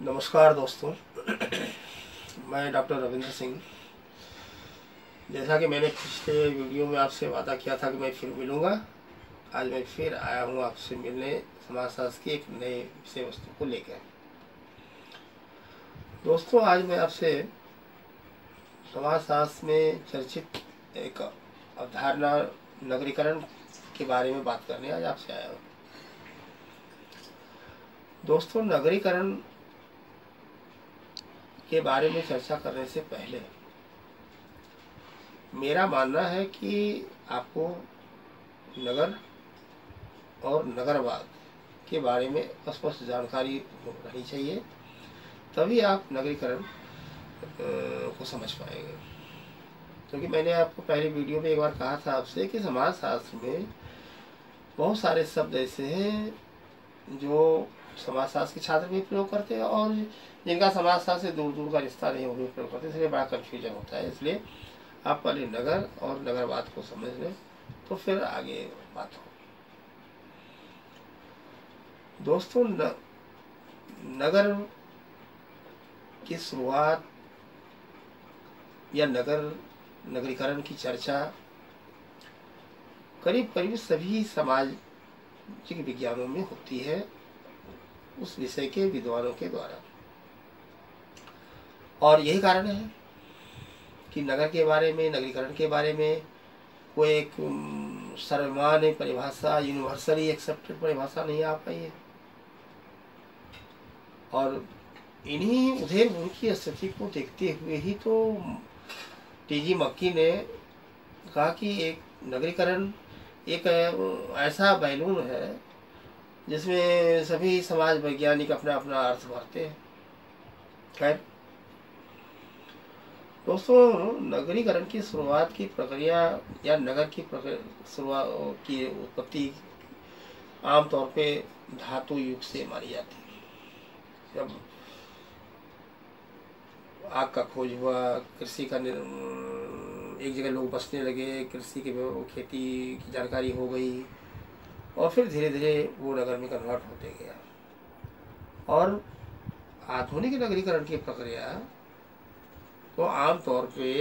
नमस्कार दोस्तों। मैं डॉक्टर रविंद्र सिंह। जैसा कि मैंने पिछले वीडियो में आपसे वादा किया था कि मैं फिर मिलूँगा, आज मैं फिर आया हूँ आपसे मिलने समाजशास्त्र की एक नए विषय वस्तु को लेकर। दोस्तों, आज मैं आपसे समाजशास्त्र में चर्चित एक अवधारणा नगरीकरण के बारे में बात करने आज आपसे आया हूँ। दोस्तों, नगरीकरण के बारे में चर्चा करने से पहले मेरा मानना है कि आपको नगर और नगरवाद के बारे में स्पष्ट जानकारी रहनी चाहिए, तभी आप नगरीकरण को समझ पाएंगे। क्योंकि मैंने आपको पहले वीडियो में एक बार कहा था आपसे कि समाजशास्त्र में बहुत सारे शब्द ऐसे हैं जो समाजशास्त्र के छात्र भी प्रयोग करते हैं और जिनका समाजशास्त्र से दूर दूर का रिश्ता नहीं, वो भी प्रयोग करते हैं, इसलिए बड़ा कन्फ्यूजन होता है। इसलिए आप पहले नगर और नगरवाद को समझ लें तो फिर आगे बात हो। दोस्तों, नगर की शुरुआत या नगरीकरण की चर्चा करीब करीब सभी सामाजिक विज्ञानों में होती है, उस विषय के विद्वानों के द्वारा। और यही कारण है कि नगर के बारे में, नगरीकरण के बारे में कोई एक सर्वमान्य परिभाषा, यूनिवर्सली एक्सेप्टेड परिभाषा नहीं आ पाई है। और इन्हीं उधेड़-बुन की स्थिति को देखते हुए ही तो टीजी मक्की ने कहा कि एक नगरीकरण एक ऐसा बैलून है जिसमें सभी समाज वैज्ञानिक अपना अपना अर्थ भरते हैं। खैर दोस्तों, नगरीकरण की शुरुआत की प्रक्रिया या नगर की शुरुआत की उत्पत्ति आमतौर पे धातु युग से मानी जाती है। जब आग का खोज हुआ, कृषि का एक जगह लोग बसने लगे, कृषि की खेती की जानकारी हो गई और फिर धीरे धीरे वो नगर में कन्वर्ट होते गया। और आधुनिक नगरीकरण की प्रक्रिया तो आमतौर पे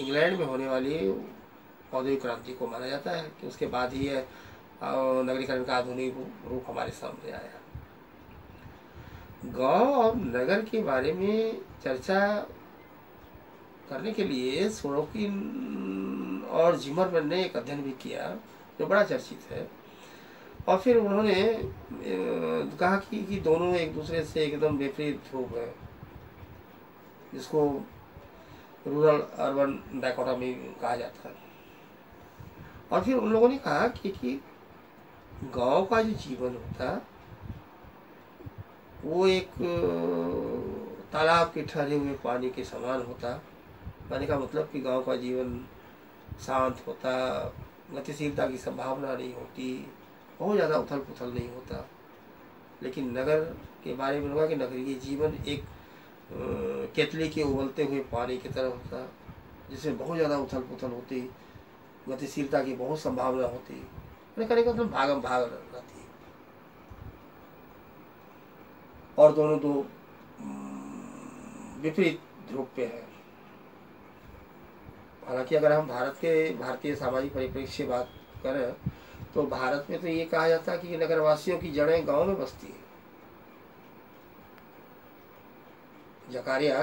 इंग्लैंड में होने वाली औद्योगिक क्रांति को माना जाता है कि उसके बाद ही नगरीकरण का आधुनिक रूप हमारे सामने आया। गांव और नगर के बारे में चर्चा करने के लिए सोरोकिन और जिमरमैन ने एक अध्ययन भी किया जो बड़ा चर्चित है। और फिर उन्होंने कहा कि दोनों एक दूसरे से एकदम विपरीत ध्रुव है, जिसको रूरल अर्बन डायकोटोमी कहा जाता है। और फिर उन लोगों ने कहा कि गांव का जो जीवन होता वो एक तालाब के ठहरे हुए पानी के समान होता। कहने का मतलब कि गांव का जीवन शांत होता, गतिशीलता की संभावना नहीं होती, बहुत ज़्यादा उथल पुथल नहीं होता। लेकिन नगर के बारे में होगा कि नगरीय जीवन एक केतली के उबलते हुए पानी की तरह होता, जिसमें बहुत ज़्यादा उथल पुथल होती, गतिशीलता की बहुत संभावना होती। कहने का मतलब भागम भाग रहती। और दोनों दो विपरीत ध्रुव पे है। हालांकि अगर हम भारतीय सामाजिक परिप्रेक्ष्य से बात करें तो भारत में तो ये कहा जाता है कि नगरवासियों की जड़ें गांव में बसती है। जकारिया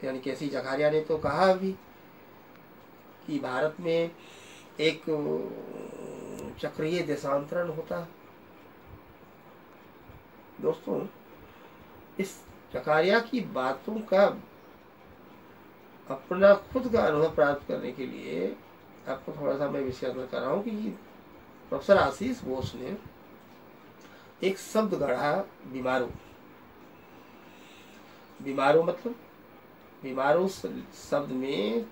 यानी केसी जकारिया ने तो कहा भी कि भारत में एक चक्रीय देशांतरण होता। दोस्तों, इस जकारिया की बातों का अपना खुद का अनुभव प्राप्त करने के लिए आपको थोड़ा सा मैं विश्लेषण कर रहा हूँ कि प्रोफेसर आशीष बोस ने एक शब्द गढ़ा, बीमारू। बीमारू मतलब बीमारू शब्द में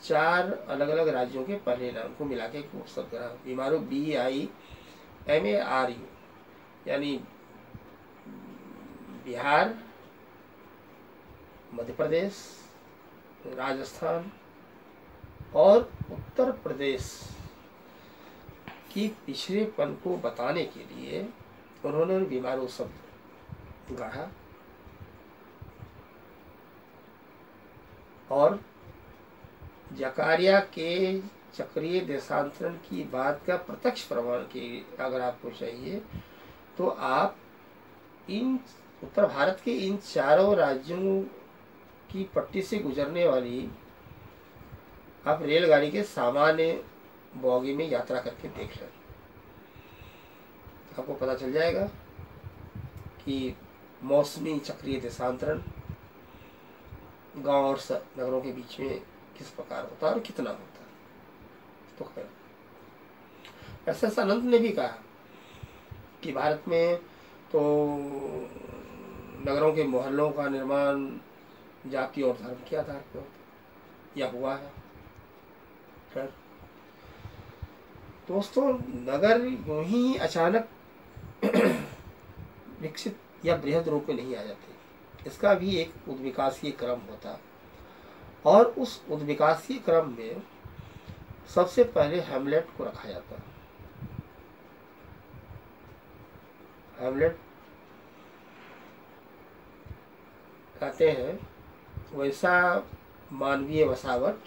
4 अलग अलग राज्यों के पहले नाम को मिला के एक शब्द गढ़ा, बीमारू, BIMARU, यानी बिहार, मध्य प्रदेश, राजस्थान और उत्तर प्रदेश की पिछड़ेपन को बताने के लिए उन्होंने बीमारू शब्द गाढ़ा और जकारिया के चक्रीय देशांतरण की बात का प्रत्यक्ष प्रमाण की अगर आपको चाहिए तो आप इन उत्तर भारत के इन चारों राज्यों की पट्टी से गुजरने वाली आप रेलगाड़ी के सामान्य बोगी में यात्रा करके देख लें, आपको पता चल जाएगा कि मौसमी चक्रीय देशांतरण गांव और नगरों के बीच में किस प्रकार होता है और कितना होता है। तो खैर ऐसा अनंत ने भी कहा कि भारत में तो नगरों के मोहल्लों का निर्माण जाति और धर्म के आधार पर होता या हुआ है। खैर दोस्तों, नगर यूं ही अचानक विकसित या बृहद रूप में नहीं आ जाते, इसका भी एक उद्विकासीय क्रम होता और उस उद्विकासीय क्रम में सबसे पहले हैमलेट को रखा जाता। हैमलेट कहते हैं वैसा मानवीय बसावट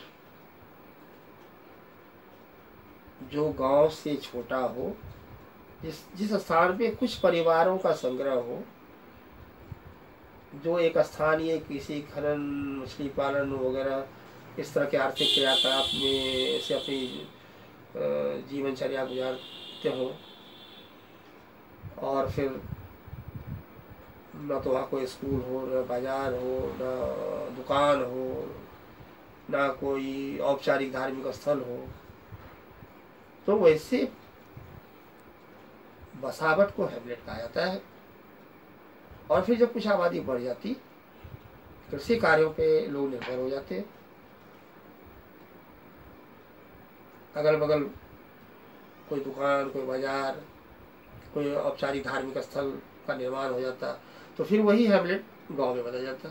जो गांव से छोटा हो, जिस स्थान पे कुछ परिवारों का संग्रह हो, जो एक स्थानीय किसी खनन, मछली पालन वगैरह इस तरह के आर्थिक क्रियाकलाप में से अपनी जीवनचर्या गुजारते हों, और फिर न तो वहाँ कोई स्कूल हो, न बाजार हो, न दुकान हो, न कोई औपचारिक धार्मिक स्थल हो, तो वैसे बसावट को हैमलेट कहा जाता है। और फिर जब कुछ आबादी बढ़ जाती, कृषि कार्यों पे लोग निर्भर हो जाते, अगल बगल कोई दुकान, कोई बाजार, कोई औपचारिक धार्मिक स्थल का निर्माण हो जाता, तो फिर वही हैमलेट गांव में बदल जाता,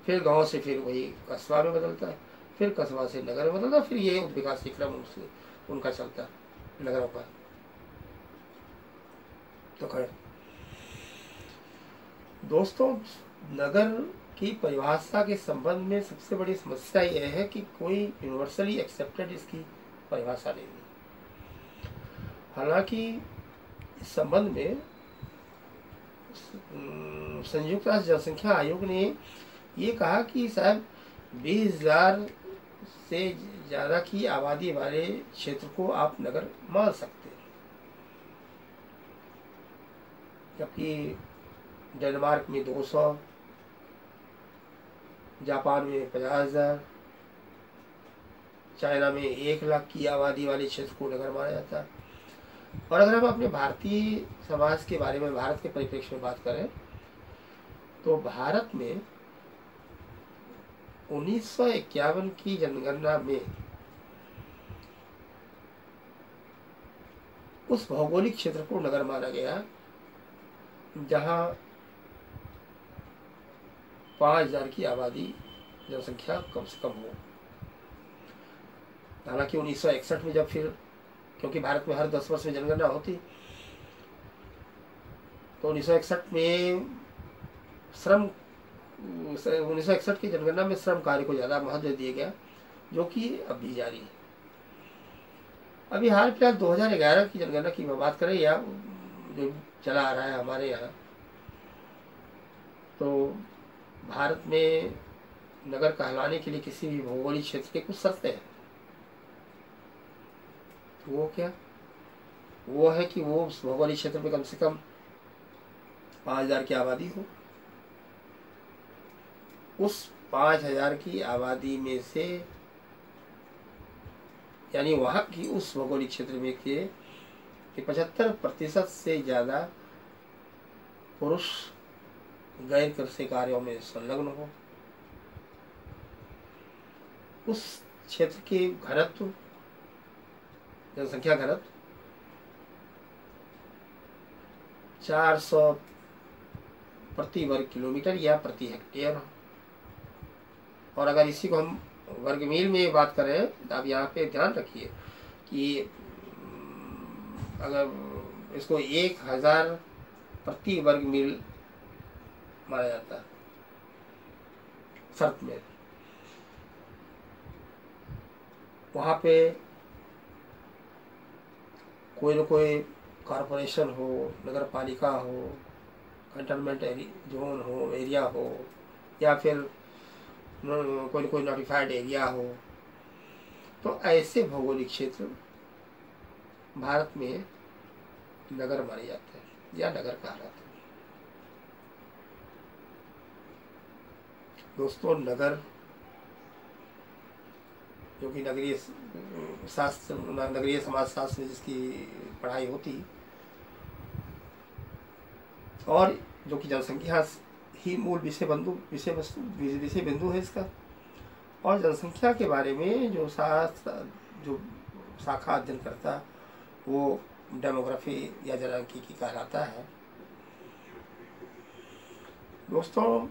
फिर गांव से फिर वही कस्बा में बदलता, फिर कस्बा से नगर में बदलता, फिर ये विकास क्रम उनका चलता नगरों का। तो खैर दोस्तों, नगर की परिभाषा के संबंध में सबसे बड़ी समस्या यह है कि कोई यूनिवर्सली एक्सेप्टेड इसकी परिभाषा नहीं है। हालांकि इस संबंध में संयुक्त राष्ट्र जनसंख्या आयोग ने ये कहा कि शायद 20,000 से ज़्यादा की आबादी वाले क्षेत्र को आप नगर मान सकते हैं, जबकि डेनमार्क में 200, जापान में 50,000, चाइना में 1 लाख की आबादी वाले क्षेत्र को नगर माना जाता है। और अगर हम अपने भारतीय समाज के बारे में, भारत के परिप्रेक्ष्य में बात करें तो भारत में 1951 की जनगणना में उस भौगोलिक क्षेत्र को नगर माना गया जहां 5,000 की आबादी जनसंख्या कम से कम हो। हालांकि 1961 में जब फिर, क्योंकि भारत में हर 10 वर्ष में जनगणना होती, तो 1961 में 1961 की जनगणना में श्रम कार्य को ज़्यादा महत्व दिया गया, जो कि अब भी जारी है। अभी हाल फिलहाल 2011 की जनगणना की बात करें या जो चला आ रहा है हमारे यहाँ, तो भारत में नगर कहलाने के लिए किसी भी भौगोलिक क्षेत्र के कुछ शर्तें हैं। वो क्या? वो है कि वो उस भौगोलिक क्षेत्र में कम से कम 5,000 की आबादी हो। उस 5,000 की आबादी में से, यानी वहाँ की उस भौगोलिक क्षेत्र में के 75% से ज़्यादा पुरुष गैर कृषि कार्यों में संलग्न हो। उस क्षेत्र के घनत्व, जनसंख्या घनत्व 400 प्रति वर्ग किलोमीटर या प्रति हेक्टेयर हो। और अगर इसी को हम वर्ग मील में बात करें तो आप यहाँ पे ध्यान रखिए कि अगर इसको 1,000 प्रति वर्ग मील माना जाता है शर्त में। वहाँ पे कोई न कोई कॉरपोरेशन हो, नगर पालिका हो, कंटेनमेंट जोन हो, एरिया हो, या फिर कोई न कोई नोटिफाइड एरिया हो। तो ऐसे भौगोलिक क्षेत्र भारत में नगर माने जाते हैं या नगर कहलाते हैं। दोस्तों, नगर जो कि नगरीय शास्त्र, नगरीय समाज शास्त्र में जिसकी पढ़ाई होती, और जो कि जनसंख्या ही मूल विषय बिंदु है इसका। और जनसंख्या के बारे में जो शाखा अध्ययन करता वो डेमोग्राफी या जनांकीकी कहलाता है। दोस्तों,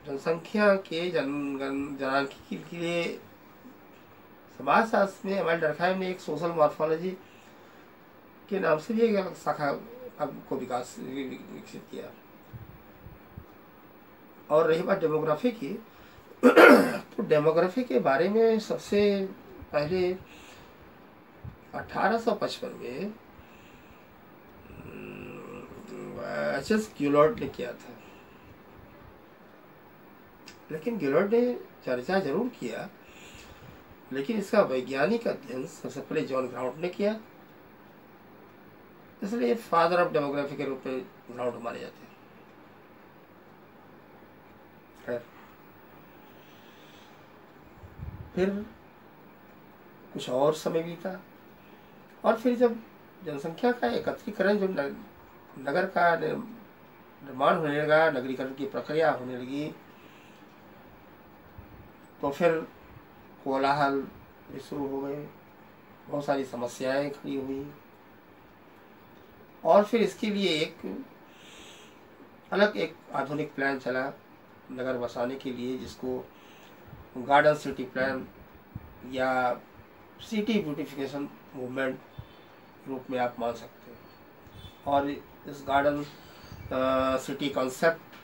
जनसंख्या के जनांकीकी के लिए समाजशास्त्र में एमएल डर्कहाइम ने एक सोशल मॉर्फोलॉजी के नाम से भी एक अलग शाखा को विकसित किया। और रही बात डेमोग्राफी की, तो डेमोग्राफी के बारे में सबसे पहले 1855 में एच.एस. गिलॉर्ड ने किया था। लेकिन गिलॉर्ड ने चर्चा जरूर किया, लेकिन इसका वैज्ञानिक अध्ययन सबसे पहले जॉन ग्राउंड ने किया, इसलिए फादर ऑफ डेमोग्राफी के रूप में ग्राउंड माने जाते हैं। फिर कुछ और समय बीता, और फिर जब जनसंख्या का एकत्रीकरण, जो नगर का निर्माण होने लगा, नगरीकरण की प्रक्रिया होने लगी, तो फिर कोलाहल भी शुरू हो गए, बहुत सारी समस्याएं खड़ी हुई। और फिर इसके लिए एक आधुनिक प्लान चला नगर बसाने के लिए, जिसको गार्डन सिटी प्लान या सिटी ब्यूटिफिकेशन मूवमेंट रूप में आप मान सकते हैं। और इस गार्डन सिटी कॉन्सेप्ट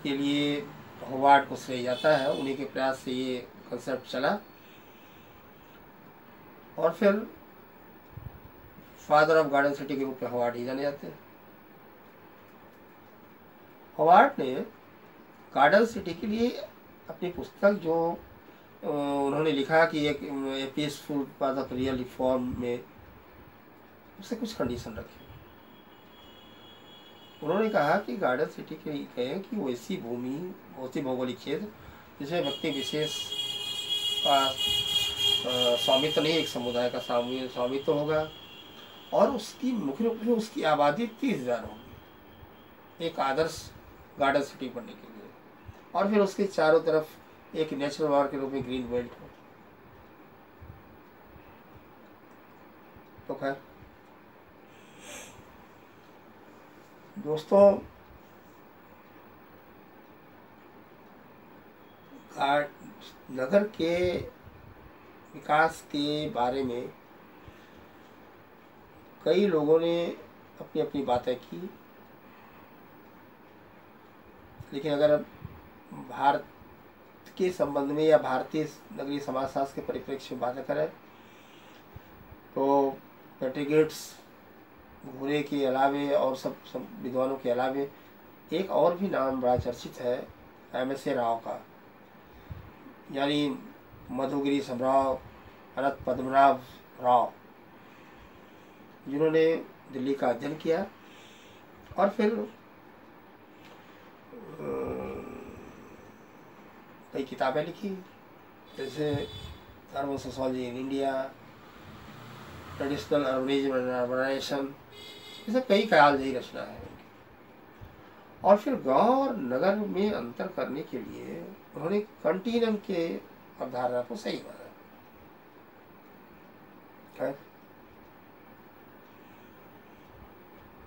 के लिए होवार्ड को श्रेय जाता है, उन्हीं के प्रयास से ये कॉन्सेप्ट चला। और फिर फादर ऑफ गार्डन सिटी के रूप में होवार्ड ही जाने जाते हैं। होवार्ड ने गार्डन सिटी के लिए अपनी पुस्तक जो उन्होंने लिखा कि एक peaceful path of real reform में, उससे कुछ कंडीशन रखी। उन्होंने कहा कि गार्डन सिटी के कहें कि वैसी भूमि, वैसी भौगोलिक क्षेत्र जिसमें व्यक्ति विशेष का स्वामित्व नहीं, एक समुदाय का स्वामित्व होगा, और उसकी मुख्य रूप से उसकी आबादी 30,000 होगी, एक आदर्श गार्डन सिटी बनने के लिए। और फिर उसके चारों तरफ एक नेचुरल वार के रूप में ग्रीन बेल्ट हो। तो खैर दोस्तों, नगर के विकास के बारे में कई लोगों ने अपनी अपनी बातें की, लेकिन अगर भारत के संबंध में या भारतीय नगरीय समाजशास्त्र के परिप्रेक्ष्य में बातें करें तो पैट्रिक गेट्स, घुरे के अलावे और सब विद्वानों के अलावे एक और भी नाम बड़ा चर्चित है, एम.एस.ए. राव का, यानी मधुगिरी राव, अनंत पद्मनाभ राव, जिन्होंने दिल्ली का अध्ययन किया और फिर कई किताबें लिखी, जैसे urban sociology in India, traditional urbanism and urbanization, जैसे कई ख्यालजयी रचना है। और फिर गांव और नगर में अंतर करने के लिए उन्होंने कंटीन्यूम के अवधारणा को सही माना।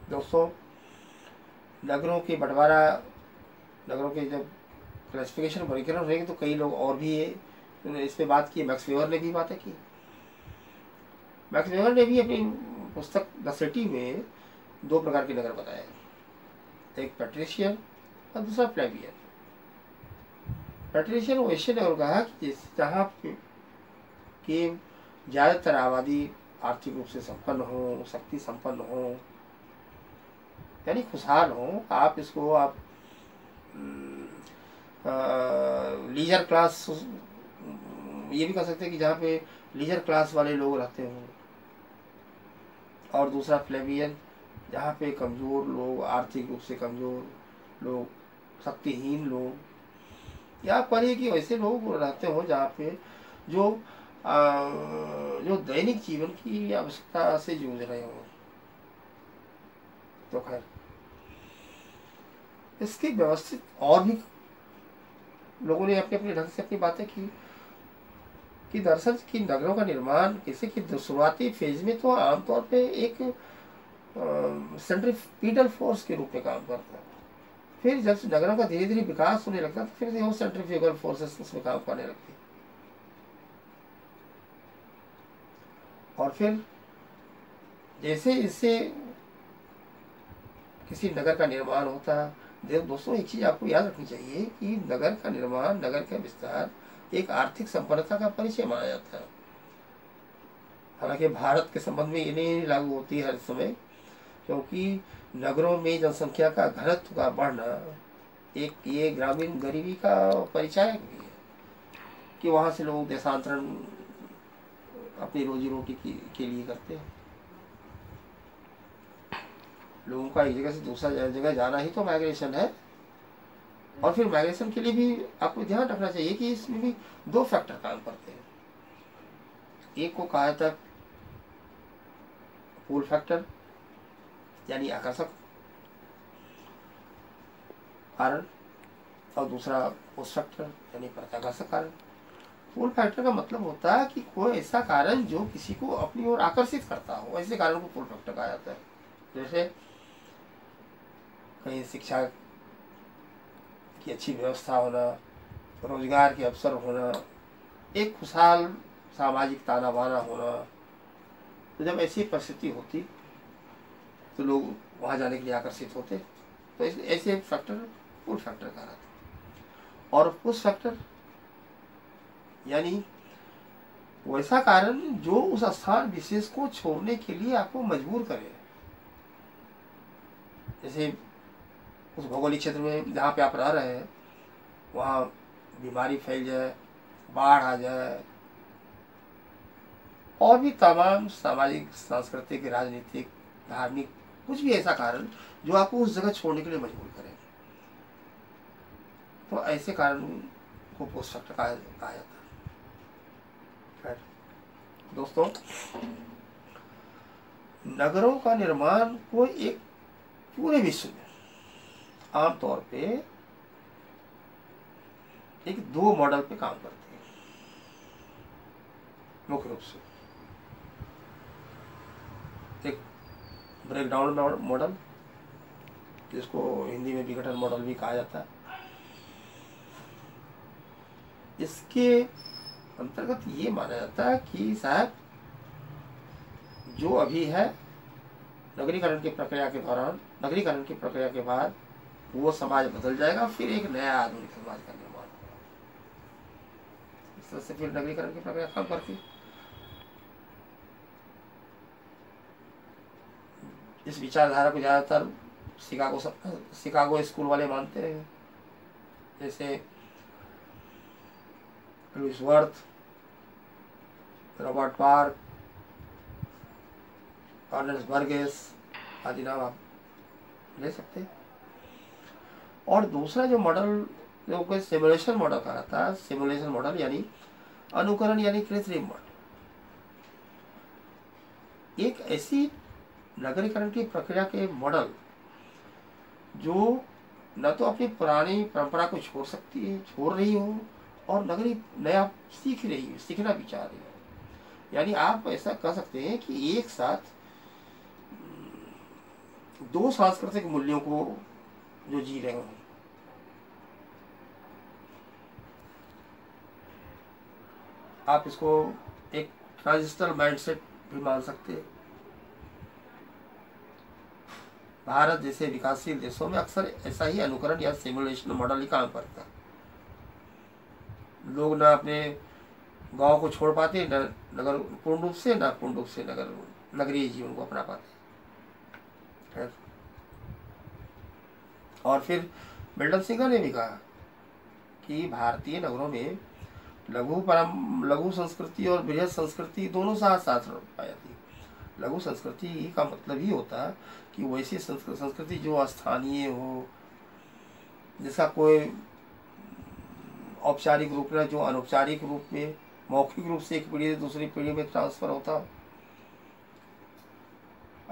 दोस्तों, नगरों के बंटवारा, नगरों के जब क्लासिफिकेशन वर्गीकरण होंगे तो कई लोग और भी इस पे बात की। मैक्स वेबर ने भी बातें की। मैक्स वेबर ने भी अपनी पुस्तक द सिटी में 2 प्रकार के नगर बताए, एक पैट्रिशियन और दूसरा प्लेबियन। पैट्रिशियन वैसे नगर कहा कि जहाँ की ज़्यादातर आबादी आर्थिक रूप से संपन्न हो, शक्ति संपन्न हो, यानी खुशहाल हो। आप इसको आप लीजर क्लास ये भी कह सकते हैं कि जहाँ पे लीजर क्लास वाले लोग रहते हों। और दूसरा प्लेबियन जहाँ पे कमज़ोर लोग, आर्थिक रूप से कमज़ोर लोग, शक्तिहीन लोग, या पढ़िए कि वैसे लोग रहते हों जहाँ पे जो दैनिक जीवन की आवश्यकता से जूझ रहे हों। तो खैर इसकी व्यवस्थित और भी लोगों ने अपने अपने ढंग से अपनी बातें की कि दरअसल कि नगरों का निर्माण किसी की शुरुआती फेज में तो आमतौर पे एक सेंट्रीफ्यूगल फोर्स के रूप में काम करता है। फिर जब नगरों का धीरे धीरे विकास होने लगता है तो फिर वो सेंट्रीफ्यूगल फोर्सेस उसमें काम करने लगती है। और फिर जैसे इससे किसी नगर का निर्माण होता है, दोस्तों एक चीज आपको याद रखनी चाहिए कि नगर का निर्माण, नगर का विस्तार एक आर्थिक संपन्नता का परिचय माना जाता है। हालांकि भारत के संबंध में ये नहीं लागू होती हर समय, क्योंकि नगरों में जनसंख्या का घनत्व का बढ़ना एक ये ग्रामीण गरीबी का परिचायक भी है कि वहाँ से लोग देशांतरण अपनी रोजी रोटी के लिए करते हैं। लोगों का एक जगह से दूसरा जगह जाना ही तो माइग्रेशन है। और फिर माइग्रेशन के लिए भी आपको ध्यान रखना चाहिए कि इसमें भी दो फैक्टर काम करते हैं। एक को कहा जाता है पुल फैक्टर यानी आकर्षक कारण, और दूसरा पुश फैक्टर यानी प्रत्याकर्षक कारण। पुल फैक्टर का मतलब होता है कि कोई ऐसा कारण जो किसी को अपनी ओर आकर्षित करता हो, ऐसे कारण को पुल फैक्टर कहा जाता है। जैसे कहीं शिक्षा की अच्छी व्यवस्था होना, रोजगार के अवसर होना, एक खुशहाल सामाजिक ताना बाना होना। तो जब ऐसी परिस्थिति होती तो लोग वहाँ जाने के लिए आकर्षित होते। तो ऐसे फैक्टर पुल फैक्टर कहा जाता है। और पुश फैक्टर यानी वैसा कारण जो उस स्थान विशेष को छोड़ने के लिए आपको मजबूर करे। जैसे उस भौगोलिक क्षेत्र में जहाँ पे आप रह रहे हैं वहाँ बीमारी फैल जाए, बाढ़ आ जाए, और भी तमाम सामाजिक, सांस्कृतिक, राजनीतिक, धार्मिक कुछ भी ऐसा कारण जो आपको उस जगह छोड़ने के लिए मजबूर करे। तो ऐसे कारण को पुश फैक्टर कहा जाता है। दोस्तों, नगरों का निर्माण को एक पूरे विश्व में आमतौर पे एक दो मॉडल पे काम करते हैं मुख्य रूप से। एक ब्रेकडाउन मॉडल, जिसको हिंदी में विघटन मॉडल भी कहा जाता है। इसके अंतर्गत ये माना जाता है कि साहब जो अभी है नगरीकरण की प्रक्रिया के दौरान, नगरीकरण की प्रक्रिया के बाद वो समाज बदल जाएगा, फिर एक नया आधुनिक समाज का निर्माण होगा। इस तरह से फिर नगरीकरण की प्रक्रिया काम करती है। इस विचारधारा को ज्यादातर शिकागो स्कूल वाले मानते हैं। जैसे Louis Wirth, Robert Park, Ernest Burgess आदि नाम आप ले सकते हैं। और दूसरा जो मॉडल जो कोई सिमुलेशन मॉडल कहा जाता है, सिमुलेशन मॉडल यानी अनुकरण यानी कृत्रिम मॉडल, एक ऐसी नगरीकरण की प्रक्रिया के मॉडल जो न तो अपनी पुरानी परंपरा को छोड़ रही हो, और नगरी नया सीख रही है, सीखना भी चाह रही है। यानी आप ऐसा कह सकते हैं कि एक साथ दो सांस्कृतिक मूल्यों को जो जी रहे हैं। आप इसको एक ट्रांजिशनल माइंडसेट भी मान सकते हैं। भारत जैसे विकासशील देशों में अक्सर ऐसा ही अनुकरण या सिमुलेशन मॉडल ही काम करता है। लोग ना अपने गांव को छोड़ पाते, न नगर पूर्ण रूप से, ना पूर्ण रूप से नगरीय जीवन को अपना पाते। और फिर मिल्टन सिंगर ने भी कहा कि भारतीय नगरों में लघु संस्कृति और बृहद संस्कृति दोनों साथ साथ पाई जाती है। लघु संस्कृति का मतलब ही होता है कि वैसी संस्कृति जो स्थानीय हो, जिसका कोई औपचारिक रूप में, जो अनौपचारिक रूप में मौखिक रूप से एक पीढ़ी से दूसरी पीढ़ी में ट्रांसफर होता हो,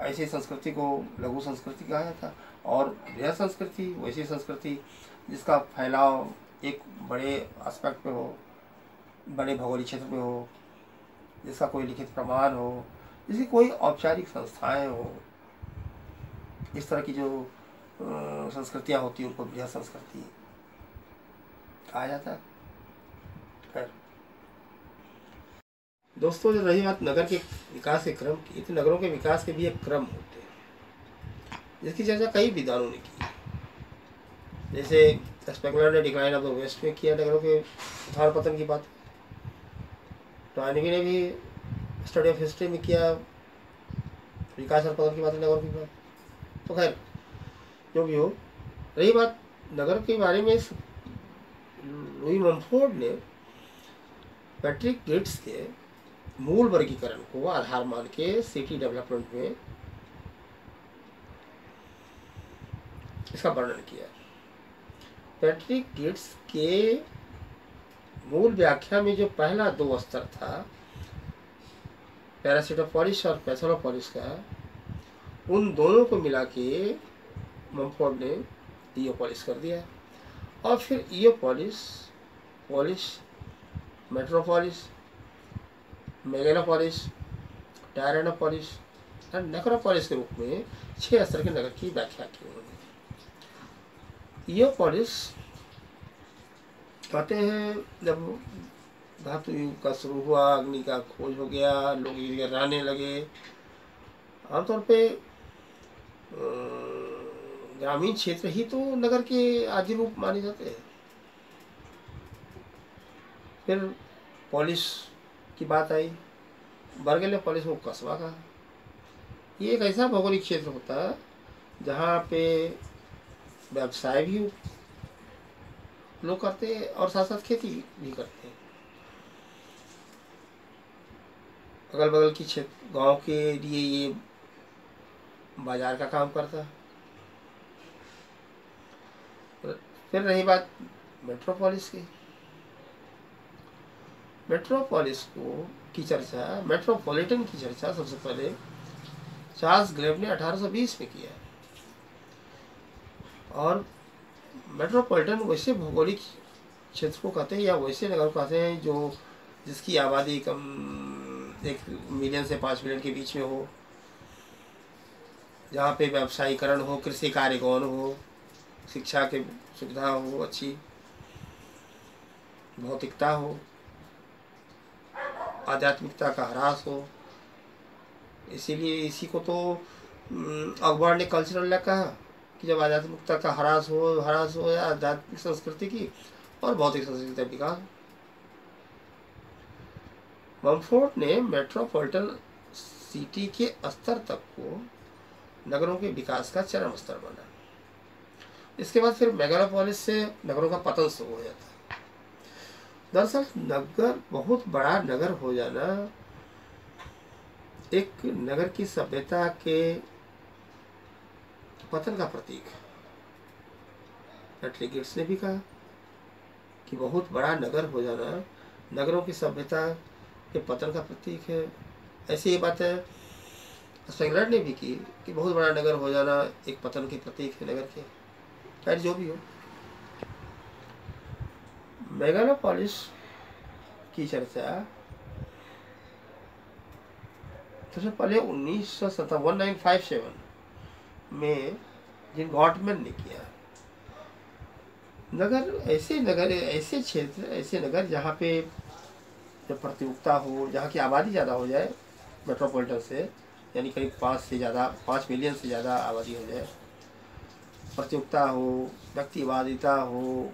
ऐसी संस्कृति को लघु संस्कृति कहा जाता। और बृहद संस्कृति वैसी संस्कृति जिसका फैलाव एक बड़े एस्पेक्ट पे हो, बड़े भौगोलिक क्षेत्र में हो, जिसका कोई लिखित प्रमाण हो, जिसकी कोई औपचारिक संस्थाएं हो। इस तरह की जो संस्कृतियां होती हैं उनको बृहद संस्कृति कहा जाता है। खैर दोस्तों, जब रही बात नगर के विकास के क्रम की, तो नगरों के विकास के भी एक क्रम होते हैं जिसकी चर्चा कई विद्वानों ने की। जैसे स्पेकुलर ने डिक्लाइन ऑफ द वेस्ट में किया नगरों के उथान पतन की बात, टॉयनबी ने भी स्टडी ऑफ हिस्ट्री में किया विकास और पतन की बात, नगरों की बात। तो खैर जो भी हो, रही बात नगर के बारे में, लुई मम्फोर्ड ने पैट्रिक गेट्स के मूल वर्गीकरण को आधार मान के सिटी डेवलपमेंट में इसका वर्णन किया। पैट्रिक गेट्स के मूल व्याख्या में जो पहला 2 स्तर था, पैरासिटोपोलिस और पैथोलोपोलिस का, उन दोनों को मिला के मम्फोर्ड ने इयोपोलिस कर दिया। और फिर इयोपोलिस, पोलिस, मेट्रोपोलिस, मेगालोपोलिस, टायरानोपोलिस और नेक्रोपोलिस के रूप में 6 स्तर के नगर की व्याख्या की उन्होंने। इयोपोलिस कहते हैं जब धातु युग का शुरू हुआ, अग्नि का खोज हो गया, लोग एक जगह रहने लगे। आमतौर पे ग्रामीण क्षेत्र ही तो नगर के आदि रूप माने जाते हैं। फिर पोलिस की बात आई, बर्गेले पोलिस को कस्बा का। ये एक ऐसा भौगोलिक क्षेत्र होता है जहाँ पे व्यवसाय भी लोग करते हैं और साथ साथ खेती भी करते हैं। अगल बगल की क्षेत्र गांव के लिए ये बाजार का काम करता है। फिर रही बात मेट्रोपोलिस की, मेट्रोपोलिस की चर्चा, मेट्रोपॉलिटन की चर्चा सबसे पहले चार्ल्स ग्रेव ने 1820 में किया। और मेट्रोपॉलिटन वैसे भौगोलिक क्षेत्र को कहते हैं या वैसे नगर को कहते हैं जो जिसकी आबादी कम 1 मिलियन से 5 मिलियन के बीच में हो, जहाँ पे व्यावसायीकरण हो, कृषि कार्य गौण हो, शिक्षा के सुविधा हो, अच्छी भौतिकता हो, आध्यात्मिकता का ह्रास हो। इसीलिए इसी को तो अखबार ने कल्चरल लैग कहा कि जब आध्यात्मिकता का ह्रास हो या आध्यात्मिक संस्कृति की और भौतिक संस्कृति का विकास। मम्फोर्ड ने मेट्रोपॉलिटन सिटी के स्तर तक को नगरों के विकास का चरम स्तर माना। इसके बाद फिर मेगालोपोलिस से नगरों का पतन शुरू हो जाता है। दरअसल नगर, बहुत बड़ा नगर हो जाना एक नगर की सभ्यता के पतन का प्रतीक है। पैट्रिक गेट्स ने भी कहा कि बहुत बड़ा नगर हो जाना नगरों की सभ्यता के पतन का प्रतीक है। ऐसी ये बात है स्पेकुलर ने भी की कि बहुत बड़ा नगर हो जाना एक पतन के प्रतीक है नगर के। खैर जो भी हो, मेगालोपोलिस की चर्चा सबसे पहले 1957 में जिन गॉटमैन ने किया। ऐसे क्षेत्र, ऐसे नगर जहाँ पे जब प्रतियोगिता हो, जहाँ की आबादी ज़्यादा हो जाए मेट्रोपॉलिटन से, यानी करीब 5 मिलियन से ज़्यादा आबादी हो जाए, प्रतियोगिता हो, व्यक्तिवादिता हो,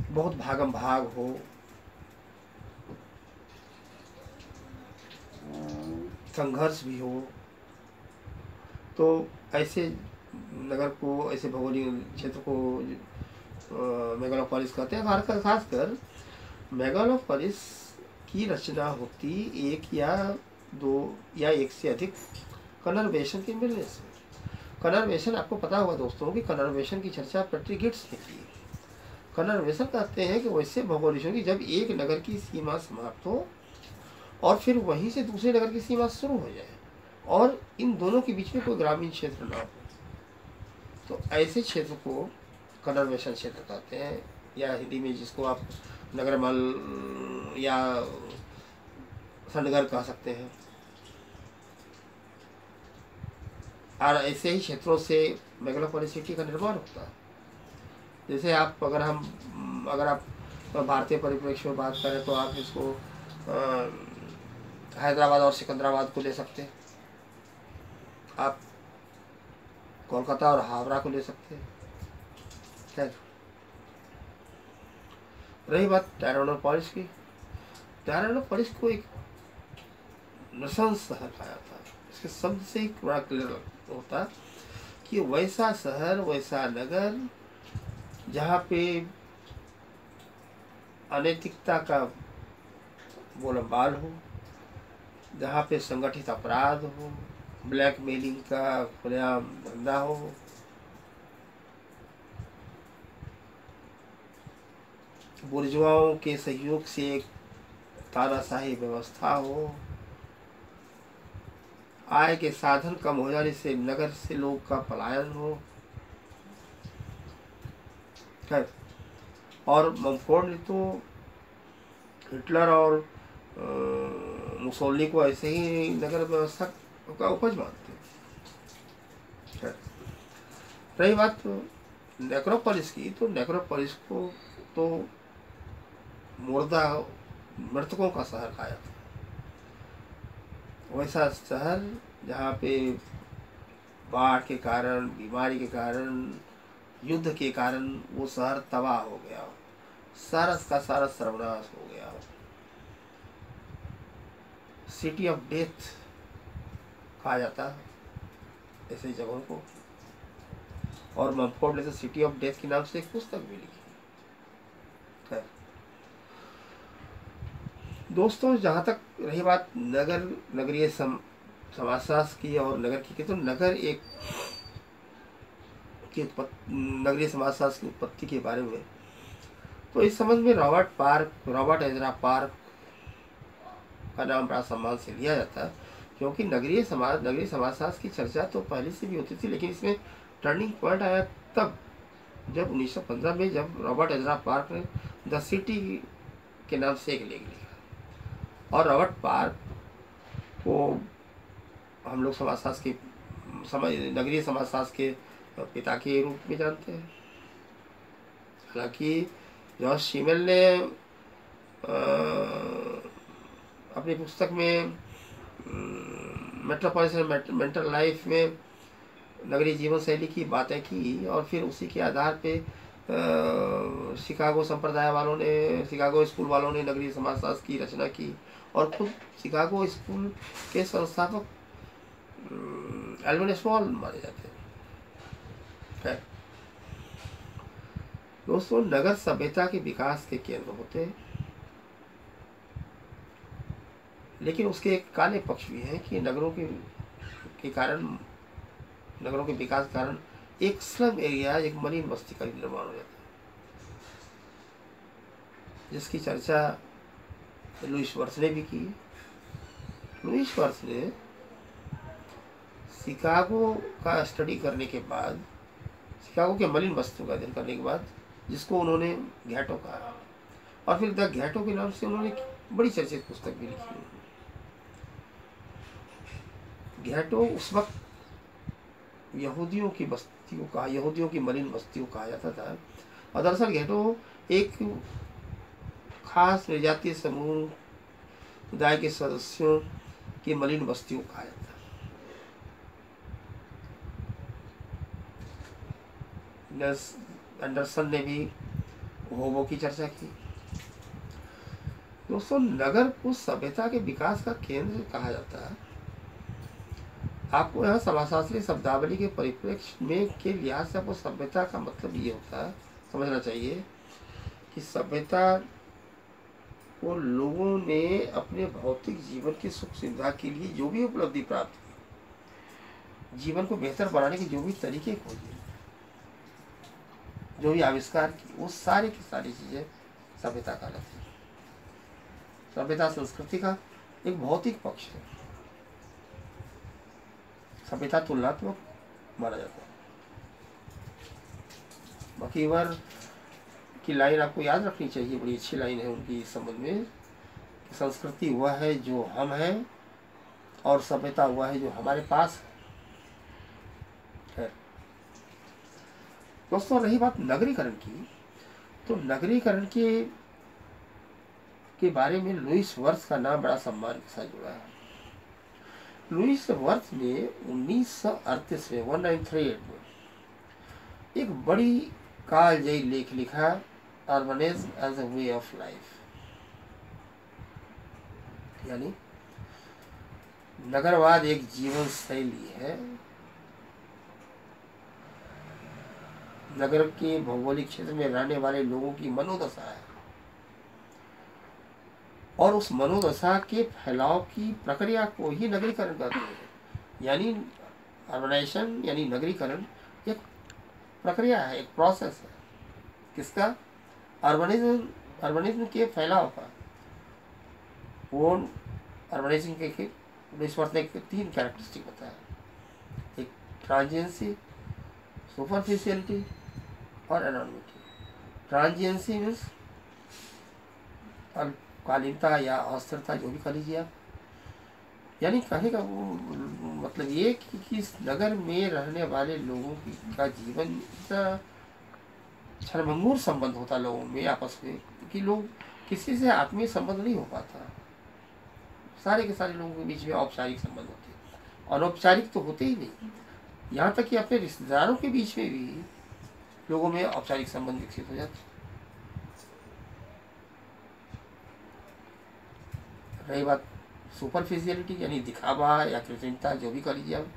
बहुत भागम भाग हो, संघर्ष भी हो, तो ऐसे नगर को, ऐसे भौगोलिक क्षेत्र को मेगालोपोलिस कहते हैं। भारत का खासकर मेगालोपोलिस की रचना होती एक या दो या एक से अधिक कन्वर्सेशन के मिलने से। कन्वर्सेशन आपको पता होगा दोस्तों कि कन्वर्सेशन की चर्चा पैट्रिक गिब्स ने की। कन्वर्सेशन कहते हैं कि वैसे भौगोलिक की जब एक नगर की सीमा समाप्त हो और फिर वहीं से दूसरे नगर की सीमा शुरू हो जाए और इन दोनों के बीच में कोई ग्रामीण क्षेत्र ना हो, तो ऐसे क्षेत्र को कन्वर्सेशन क्षेत्र कहते हैं, या हिंदी में जिसको आप नगरमल या सनगर कह सकते हैं। और ऐसे ही क्षेत्रों से मेगालोपोलिस सिटी का निर्माण होता है। जैसे आप अगर आप भारतीय परिप्रेक्ष्य में बात करें तो आप इसको हैदराबाद और सिकंदराबाद को ले सकते हैं, आप कोलकाता और हावड़ा को ले सकते हैं। खैर, रही बात टायरानोपोलिस की, टायरानोपोलिस को एक नृशंस शहर कहा था। इसके शब्द से ही बड़ा क्लियर होता कि वैसा शहर, वैसा नगर जहाँ पे अनैतिकता का बोलबाल हो, जहाँ पे संगठित अपराध हो, ब्लैकमेलिंग का खुलेआम धंधा हो, बुर्जुआओं के सहयोग से एक तानाशाही व्यवस्था हो, आय के साधन कम हो जाने से नगर से लोग का पलायन हो। खैर, और मंफोर्ड ने तो हिटलर और मुसोलिनी को ऐसे ही नगर व्यवस्था का उपज मानते हैं। खैर, रही बात नेक्रोपोलिस की, तो नेक्रोपोलिस को तो मुर्दा मृतकों का शहर कहा जाता है। वैसा शहर जहाँ पे बाढ़ के कारण, बीमारी के कारण, युद्ध के कारण वो शहर तबाह हो गया हो, सारा का सारा सर्वनाश हो गया हो। सिटी ऑफ डेथ कहा जाता है ऐसे जगहों को। और मंफोर्ड ने तो सिटी ऑफ डेथ के नाम से एक पुस्तक भी लिखी। खैर दोस्तों, जहाँ तक रही बात नगरीय समाजशास्त्र की और नगर की, तो नगर एक की नगरीय समाजशास्त्र की उत्पत्ति के बारे में, तो इस संबंध में रॉबर्ट एजरा पार्क का नाम बड़ा सम्मान से लिया जाता है, क्योंकि नगरीय समाजशास्त्र की चर्चा तो पहले से भी होती थी, लेकिन इसमें टर्निंग पॉइंट आया तब जब 1915 में जब रॉबर्ट एजरा पार्क ने द सिटी के नाम से एक लेख लिखा। और रॉबर्ट पार्क को हम लोग नगरीय समाजशास्त्र के पिता के रूप में जानते हैं। हालांकि जॉर्ज शिमेल ने अपनी पुस्तक में मेट्रोपोलिस मेंटल लाइफ में नगरीय जीवन शैली की बातें की, और फिर उसी के आधार पे शिकागो स्कूल वालों ने नगरीय समाजशास्त्र की रचना की, और खुद शिकागो स्कूल के संस्थापक एल्विन स्मॉल माने जाते हैं। दोस्तों, नगर सभ्यता के विकास के केंद्र होते हैं, लेकिन उसके एक काले पक्ष भी हैं कि नगरों के विकास के कारण एक स्लम एरिया, एक मलिन बस्ती का निर्माण हो जाता है, जिसकी चर्चा लुईस वर्थ ने भी की। लुईस वर्थ ने शिकागो का स्टडी करने के बाद, शिकागो के मलिन बस्तियों का अध्ययन करने के बाद, जिसको उन्होंने घैटो कहा, और फिर द घैटो के नाम से उन्होंने बड़ी चर्चित पुस्तक भी लिखी। घैटो उस वक्त यहूदियों की मलिन बस्तियों कहा जाता था, और दरअसल घैटो एक खास जातीय समुदाय के सदस्यों की मलिन बस्तियों कहा जाता है। एंडरसन ने भी होमो की चर्चा की। दोस्तों, नगर को सभ्यता के विकास का केंद्र कहा जाता है। आपको यहाँ समाजशास्त्री शब्दावली के परिप्रेक्ष्य में के लिहाज से आपको सभ्यता का मतलब ये होता है, समझना चाहिए कि सभ्यता को लोगों ने अपने भौतिक जीवन की सुख सुविधा के लिए जो भी उपलब्धि प्राप्त की, जीवन को बेहतर बनाने के जो भी तरीके खोजे, जो भी आविष्कार की, वो सारी की सारी चीजें सभ्यता कहलाती है। सभ्यता संस्कृति का एक भौतिक पक्ष है। सभ्यता तुलनात्मक माना जाता है। मकीवर की लाइन आपको याद रखनी चाहिए, बड़ी अच्छी लाइन है उनकी इस संबंध में कि संस्कृति वह है जो हम हैं और सभ्यता वह है जो हमारे पास है। दोस्तों, रही बात नगरीकरण की, तो नगरीकरण के बारे में लुईस वर्थ का नाम बड़ा सम्मान के साथ जुड़ा है। लुईस वर्थ ने 1938 में 1938 में एक बड़ी कालजयी लेख लिखा, urbanism as a way of life, यानी नगरवाद एक जीवन शैली है। नगर के भौगोलिक क्षेत्र में रहने वाले लोगों की मनोदशा है और उस मनोदशा के फैलाव की प्रक्रिया को ही नगरीकरण कहते हैं। यानी अर्बनाइजेशन यानी नगरीकरण एक प्रक्रिया है, एक प्रोसेस है। किसका? अर्बनिज्म के फैलाव का। वो अर्बनाइजेशन के लुईस वर्थ ने 3 कैरेक्टरिस्टिक बताया, एक ट्रांजिएंसी, सुपरफिशियलिटी और एनॉर्मिटी। ट्रांजिएंसी मीन्स अल्पकालीनता या अस्थिरता, जो भी कह लीजिए आप। यानी कहने का मतलब ये कि इस नगर में रहने वाले लोगों का जीवन इतना क्षणभंगुर संबंध होता लोगों में आपस में कि लोग किसी से आत्मीय संबंध नहीं हो पाता। सारे के सारे लोगों के बीच में औपचारिक संबंध होते हैं, अनौपचारिक तो होते ही नहीं। यहाँ तक कि अपने रिश्तेदारों के बीच में भी लोगों में औपचारिक संबंध विकसित हो जाते। रही बात सुपरफिशियलिटी यानी दिखावा या कृत्रिमता, जो भी कह लीजिए आप,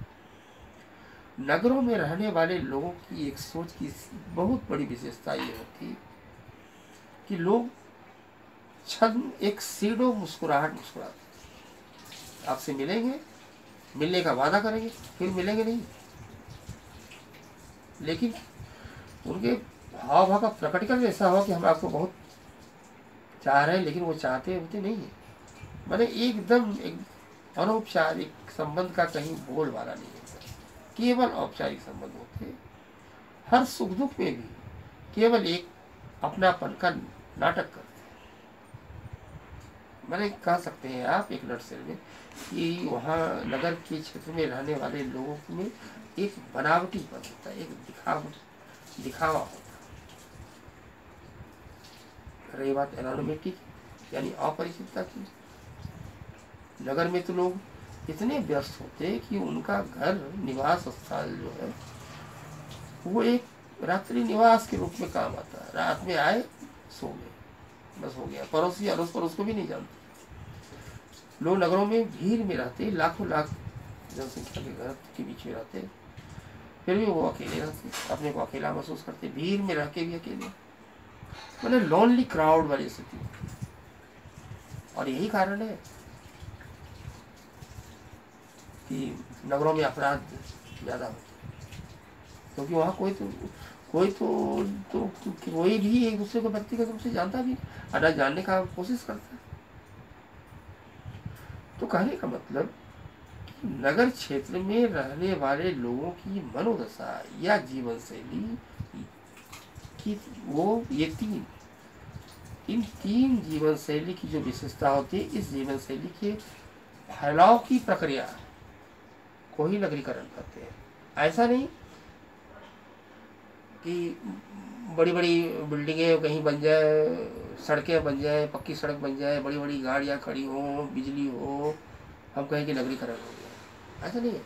नगरों में रहने वाले लोगों की एक सोच की बहुत बड़ी विशेषता ये होती कि लोग क्षण एक सीधो मुस्कुराहट मुस्कुराते, आपसे मिलेंगे, मिलने का वादा करेंगे, फिर मिलेंगे नहीं, लेकिन उनके हाव भाव का प्रकटीकरण ऐसा हो कि हम आपको बहुत चाह रहे हैं, लेकिन वो चाहते होते नहीं है। मैंने एकदम एक अनौपचारिक संबंध का कहीं बोलबाला नहीं होता, केवल औपचारिक संबंध होते। हर सुख दुख में भी केवल एक अपनापन का नाटक करते। मैंने कह सकते हैं आप एक नटसेल में कि वहाँ नगर के क्षेत्र में रहने वाले लोगों में एक बनावटीपन होता है, एक दिखावा होता है। रही बात एनोनिमिटी यानी अपरिचितता की, नगर में तो लोग इतने व्यस्त होते हैं कि उनका घर निवास स्थल जो है वो एक रात्रि निवास के रूप में काम आता है। रात में आए, सो गए, बस हो गया। पड़ोसी अड़ोस पड़ोस को भी नहीं जानते। लोग नगरों में भीड़ में रहते, लाखों लाख जनसंख्या के घर के बीच में रहते, फिर भी वो अकेले रहते, अपने को अकेला महसूस करते, भीड़ में रह के भी अकेले, मतलब लोनली क्राउड वाली स्थिति। और यही कारण है कि नगरों में अपराध ज़्यादा होते, क्योंकि वहाँ कोई भी एक दूसरे को व्यक्तिगत रूप से जानता भी नहीं, जानने का कोशिश करता है। तो कहने का मतलब कि नगर क्षेत्र में रहने वाले लोगों की मनोदशा या जीवन शैली की इन तीन जीवन शैली की जो विशेषता होती है, इस जीवन शैली के फैलाव की प्रक्रिया को ही नगरीकरण कहते हैं। ऐसा नहीं कि बड़ी बड़ी बिल्डिंगें कहीं बन जाए, सड़कें बन जाए, पक्की सड़क बन जाए, बड़ी बड़ी गाड़ियाँ खड़ी हो, बिजली हो, हम कहें कि नगरीकरण हो गया। ऐसा नहीं है।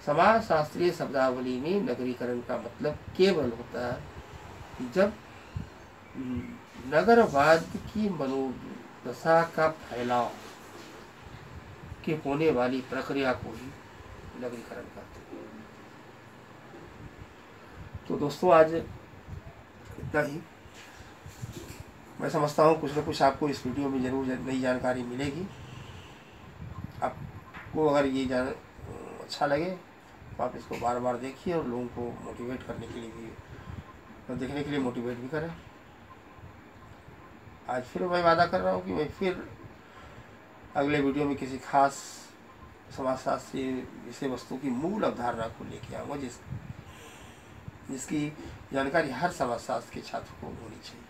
समाज शास्त्रीय शब्दावली में नगरीकरण का मतलब केवल होता है कि जब नगरवाद की मनोदशा का फैलाव के होने वाली प्रक्रिया को ही नगरीकरण कहते हैं। तो दोस्तों आज इतना ही। मैं समझता हूँ कुछ न कुछ आपको इस वीडियो में जरूर नई जानकारी मिलेगी। आपको अगर ये अच्छा लगे तो आप इसको बार बार देखिए और लोगों को मोटिवेट करने के लिए भी और देखने के लिए मोटिवेट भी करें। आज फिर मैं वादा कर रहा हूँ कि मैं फिर अगले वीडियो में किसी खास समाजशास्त्रीय विषय वस्तु की मूल अवधारणा को लेके आऊँगा जिसकी जानकारी हर समाजशास्त्र के छात्र को होनी चाहिए।